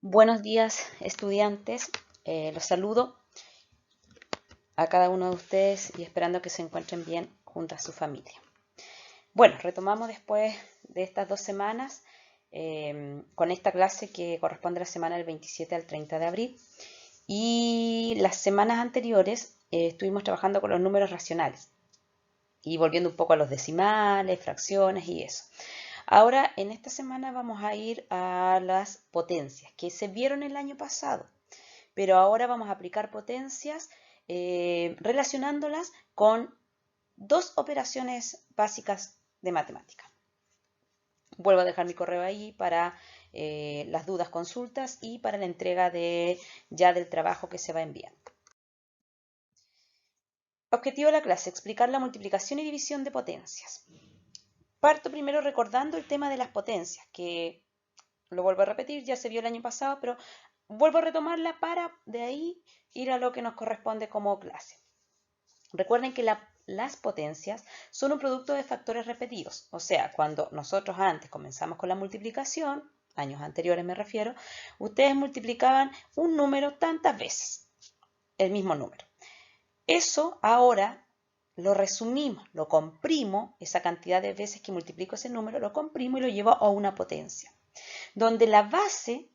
Buenos días, estudiantes. Los saludo a cada uno de ustedes y esperando que se encuentren bien junto a su familia. Bueno, retomamos después de estas 2 semanas con esta clase que corresponde a la semana del 27 al 30 de abril. Y las semanas anteriores estuvimos trabajando con los números racionales y volviendo un poco a los decimales, fracciones y eso. Ahora, en esta semana vamos a ir a las potencias que se vieron el año pasado, pero ahora vamos a aplicar potencias relacionándolas con dos operaciones básicas de matemática. Vuelvo a dejar mi correo ahí para las dudas, consultas y para la entrega ya del trabajo que se va enviando. Objetivo de la clase: explicar la multiplicación y división de potencias. Parto primero recordando el tema de las potencias, que lo vuelvo a repetir, ya se vio el año pasado, pero vuelvo a retomarla para de ahí ir a lo que nos corresponde como clase. Recuerden que las potencias son un producto de factores repetidos, o sea, cuando nosotros antes comenzamos con la multiplicación, años anteriores me refiero, ustedes multiplicaban un número tantas veces, el mismo número. Eso ahora lo resumimos, lo comprimo, esa cantidad de veces que multiplico ese número, lo comprimo y lo llevo a una potencia, donde la base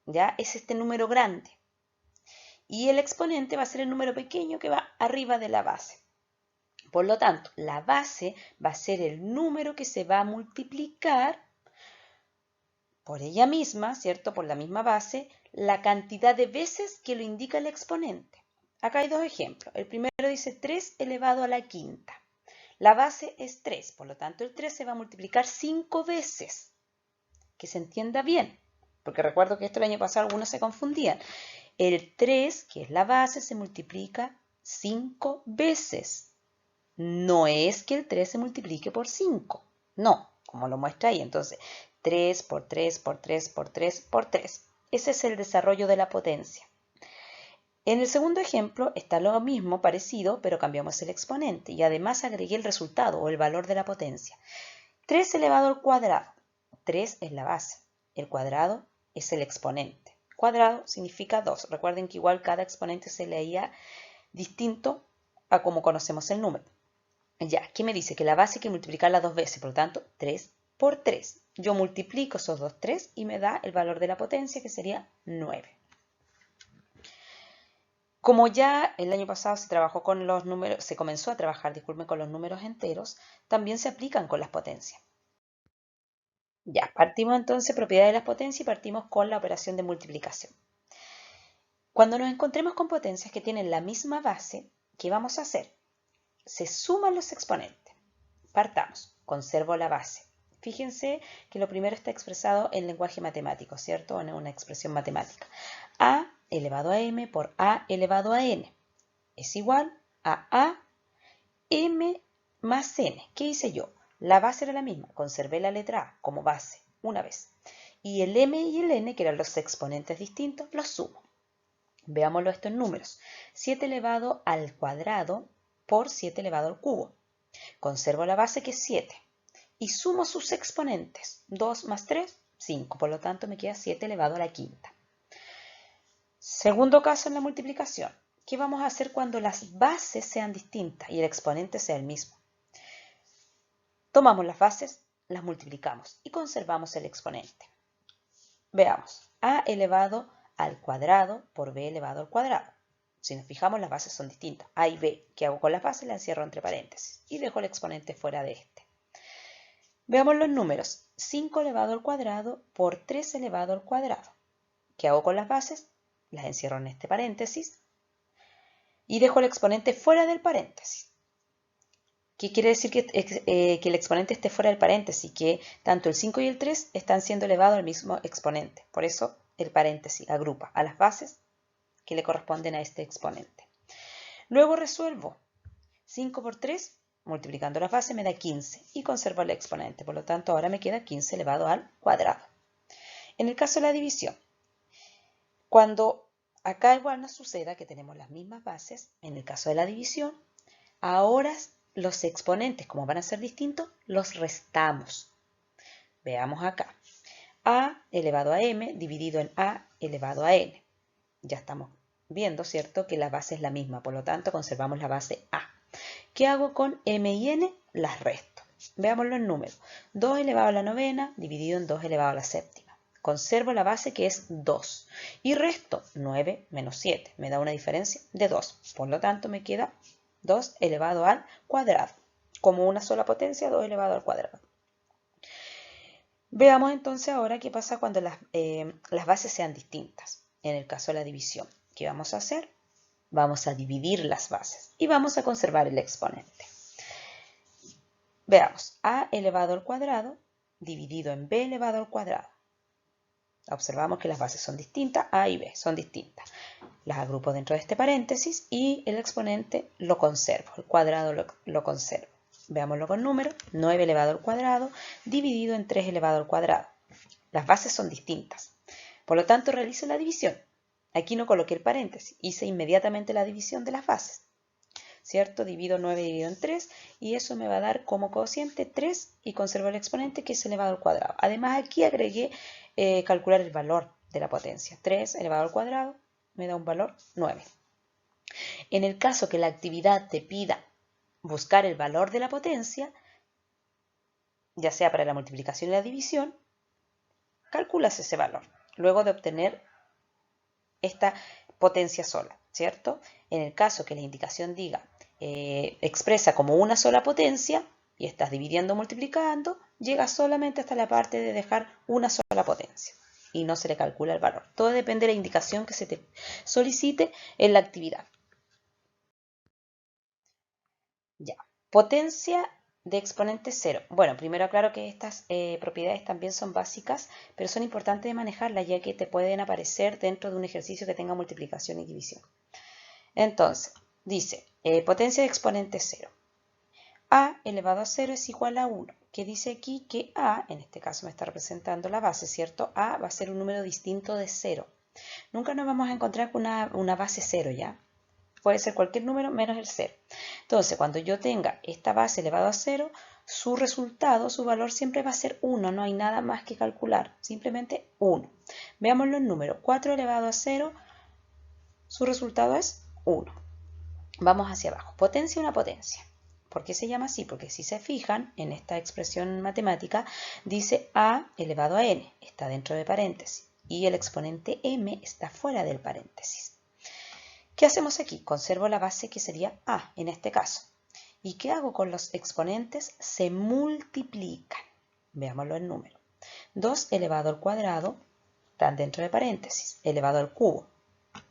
ya es este número grande y el exponente va a ser el número pequeño que va arriba de la base. Por lo tanto, la base va a ser el número que se va a multiplicar por ella misma, ¿cierto? Por la misma base, la cantidad de veces que lo indica el exponente. Acá hay dos ejemplos. El primero dice 3 elevado a la quinta. La base es 3, por lo tanto el 3 se va a multiplicar 5 veces. Que se entienda bien, porque recuerdo que esto el año pasado algunos se confundían. El 3, que es la base, se multiplica 5 veces. No es que el 3 se multiplique por 5, no, como lo muestra ahí. Entonces, 3 por 3 por 3 por 3 por 3. Ese es el desarrollo de la potencia. En el segundo ejemplo está lo mismo, parecido, pero cambiamos el exponente y además agregué el resultado o el valor de la potencia. 3 elevado al cuadrado. 3 es la base, el cuadrado es el exponente. Cuadrado significa 2. Recuerden que igual cada exponente se leía distinto a como conocemos el número. Ya, ¿qué me dice? Que la base hay que multiplicarla 2 veces, por lo tanto, 3 por 3. Yo multiplico esos dos 3 y me da el valor de la potencia, que sería 9. Como ya el año pasado se trabajó con los números, se comenzó a trabajar, disculpen, con los números enteros, también se aplican con las potencias. Ya, partimos entonces propiedad de las potencias y partimos con la operación de multiplicación. Cuando nos encontremos con potencias que tienen la misma base, ¿qué vamos a hacer? Se suman los exponentes. Partamos, conservo la base. Fíjense que lo primero está expresado en lenguaje matemático, ¿cierto? En una expresión matemática. A elevado a m por a elevado a n es igual a m más n. ¿Qué hice yo? La base era la misma, conservé la letra a como base una vez. Y el m y el n, que eran los exponentes distintos, los sumo. Veámoslo esto en números. 7 elevado al cuadrado por 7 elevado al cubo. Conservo la base que es 7 y sumo sus exponentes. 2 más 3, 5. Por lo tanto, me queda 7 elevado a la quinta. Segundo caso en la multiplicación. ¿Qué vamos a hacer cuando las bases sean distintas y el exponente sea el mismo? Tomamos las bases, las multiplicamos y conservamos el exponente. Veamos. A elevado al cuadrado por b elevado al cuadrado. Si nos fijamos, las bases son distintas. A y b. ¿Qué hago con las bases? Las encierro entre paréntesis y dejo el exponente fuera de este. Veamos los números. 5 elevado al cuadrado por 3 elevado al cuadrado. ¿Qué hago con las bases? Las encierro en este paréntesis y dejo el exponente fuera del paréntesis. ¿Qué quiere decir que el exponente esté fuera del paréntesis? Que tanto el 5 y el 3 están siendo elevados al mismo exponente. Por eso el paréntesis agrupa a las bases que le corresponden a este exponente. Luego resuelvo. 5 por 3, multiplicando las bases, me da 15 y conservo el exponente. Por lo tanto, ahora me queda 15 elevado al cuadrado. En el caso de la división, cuando acá igual nos suceda que tenemos las mismas bases, en el caso de la división, ahora los exponentes, como van a ser distintos, los restamos. Veamos acá. a elevado a m dividido en a elevado a n. Ya estamos viendo, ¿cierto?, que la base es la misma, por lo tanto conservamos la base a. ¿Qué hago con m y n? Las resto. Veámoslo en números. 2 elevado a la novena dividido en 2 elevado a la séptima. Conservo la base que es 2 y resto 9 menos 7. Me da una diferencia de 2. Por lo tanto me queda 2 elevado al cuadrado. Como una sola potencia, 2 elevado al cuadrado. Veamos entonces ahora qué pasa cuando las bases sean distintas. En el caso de la división, ¿qué vamos a hacer? Vamos a dividir las bases y vamos a conservar el exponente. Veamos, a elevado al cuadrado dividido en b elevado al cuadrado. Observamos que las bases son distintas, a y b son distintas. Las agrupo dentro de este paréntesis y el exponente lo conservo, el cuadrado lo conservo. Veámoslo con números, 9 elevado al cuadrado dividido en 3 elevado al cuadrado. Las bases son distintas, por lo tanto realizo la división. Aquí no coloqué el paréntesis, hice inmediatamente la división de las bases. ¿Cierto? Divido 9 dividido en 3 y eso me va a dar como cociente 3 y conservo el exponente que es elevado al cuadrado. Además aquí agregué calcular el valor de la potencia. 3 elevado al cuadrado me da un valor 9. En el caso que la actividad te pida buscar el valor de la potencia, ya sea para la multiplicación y la división, calculas ese valor luego de obtener esta potencia sola, ¿cierto? En el caso que la indicación diga expresa como una sola potencia y estás dividiendo o multiplicando, llega solamente hasta la parte de dejar una sola potencia y no se le calcula el valor. Todo depende de la indicación que se te solicite en la actividad. Ya, potencia de exponente cero. Bueno, primero aclaro que estas propiedades también son básicas, pero son importantes de manejarlas ya que te pueden aparecer dentro de un ejercicio que tenga multiplicación y división. Entonces, dice, potencia de exponente cero. A elevado a 0 es igual a 1, que dice aquí que A, en este caso me está representando la base, ¿cierto? A va a ser un número distinto de 0. Nunca nos vamos a encontrar con una base 0, ¿ya? Puede ser cualquier número menos el 0. Entonces, cuando yo tenga esta base elevado a 0, su resultado, su valor siempre va a ser 1. No hay nada más que calcular, simplemente 1. Veámoslo en número. 4 elevado a 0, su resultado es 1. Vamos hacia abajo. Potencia una potencia. ¿Por qué se llama así? Porque si se fijan en esta expresión matemática, dice a elevado a n, está dentro de paréntesis, y el exponente m está fuera del paréntesis. ¿Qué hacemos aquí? Conservo la base que sería a en este caso. ¿Y qué hago con los exponentes? Se multiplican. Veámoslo en número. 2 elevado al cuadrado están dentro de paréntesis, elevado al cubo.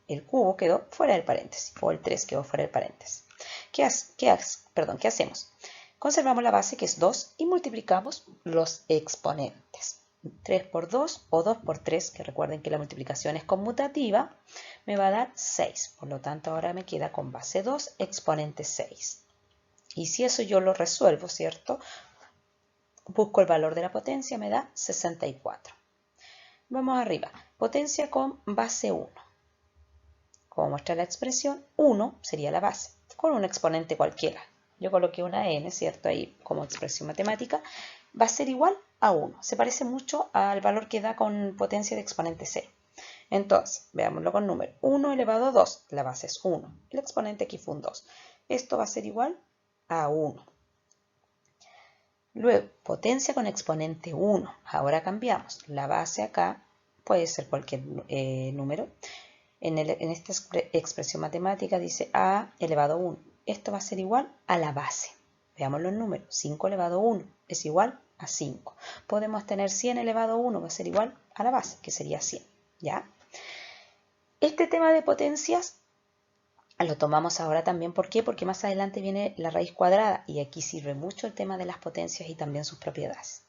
El cubo quedó fuera del paréntesis, o el 3 quedó fuera del paréntesis. ¿Qué hacemos? Conservamos la base que es 2 y multiplicamos los exponentes. 3 por 2 o 2 por 3, que recuerden que la multiplicación es conmutativa, me va a dar 6. Por lo tanto, ahora me queda con base 2, exponente 6. Y si eso yo lo resuelvo, ¿cierto? Busco el valor de la potencia, me da 64. Vamos arriba. Potencia con base 1. Como muestra la expresión, 1 sería la base, con un exponente cualquiera. Yo coloqué una n, ¿cierto? Ahí como expresión matemática. Va a ser igual a 1. Se parece mucho al valor que da con potencia de exponente 0. Entonces, veámoslo con número. 1 elevado a 2, la base es 1. El exponente aquí fue un 2. Esto va a ser igual a 1. Luego, potencia con exponente 1. Ahora cambiamos. La base acá puede ser cualquier número. En esta expresión matemática dice a elevado a 1. Esto va a ser igual a la base. Veámoslo en números. 5 elevado a 1 es igual a 5. Podemos tener 100 elevado a 1, va a ser igual a la base, que sería 100. ¿Ya? Este tema de potencias lo tomamos ahora también. ¿Por qué? Porque más adelante viene la raíz cuadrada y aquí sirve mucho el tema de las potencias y también sus propiedades.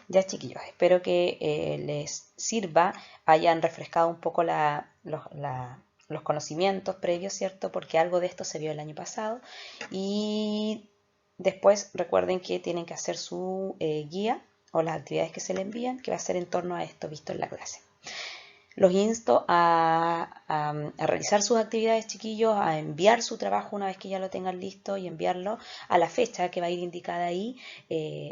Ya, chiquillos, espero que les sirva, hayan refrescado un poco los conocimientos previos, ¿cierto? Porque algo de esto se vio el año pasado. Y después recuerden que tienen que hacer su guía o las actividades que se le envían, que va a ser en torno a esto visto en la clase. Los insto a realizar sus actividades, chiquillos, a enviar su trabajo una vez que ya lo tengan listo y enviarlo a la fecha que va a ir indicada ahí,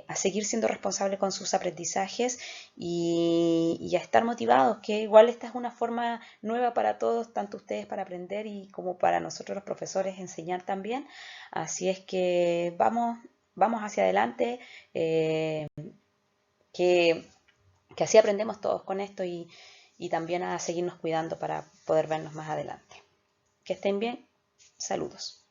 a seguir siendo responsables con sus aprendizajes y a estar motivados, que igual esta es una forma nueva para todos, tanto ustedes para aprender y como para nosotros los profesores enseñar también. Así es que vamos hacia adelante, que, que así aprendemos todos con esto y también a seguirnos cuidando para poder vernos más adelante. Que estén bien. Saludos.